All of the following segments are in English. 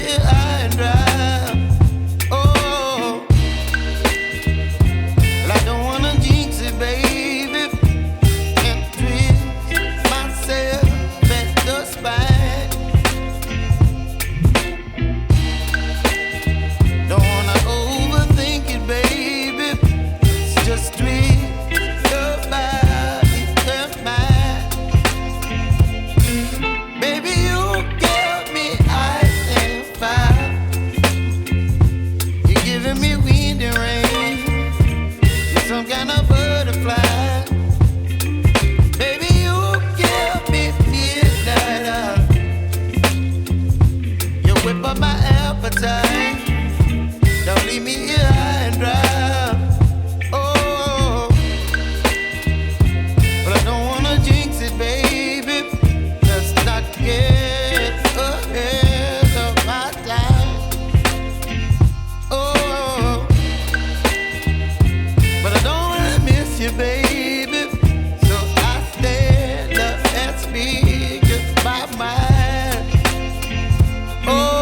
here high and dry. Oh, well, I don't wanna jinx it, baby, and twist myself at the spine. Don't wanna overthink it, baby. It's just twist your body and mine. Baby, you give me ice and fire. You're giving me wind and rain. You're some kind of butterfly. Baby, you give me midnight. You whip up my appetite. Don't leave me here high and dry. Oh, but I don't wanna jinx it, baby. Let's not get ahead of my time. Oh, but I don't wanna miss you, baby. So I stand up and speak my mind. Oh.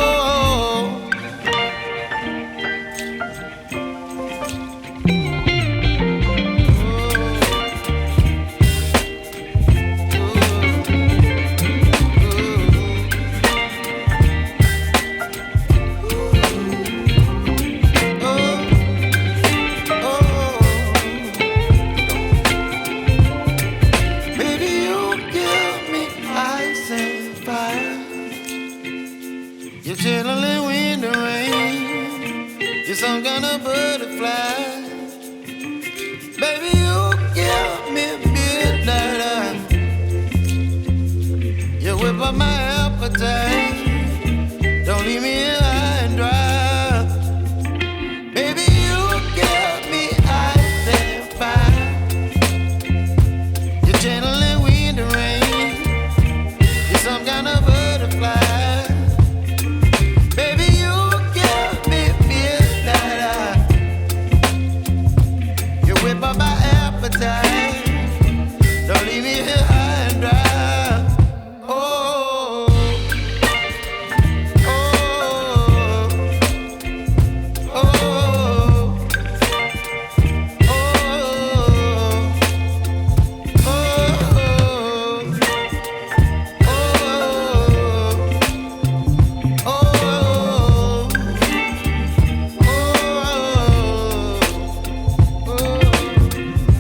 Baby, you give me ice and fire. You're chilling wind and rain. You're some kind of butterfly. Baby, you give me midnight. You whip up my appetite.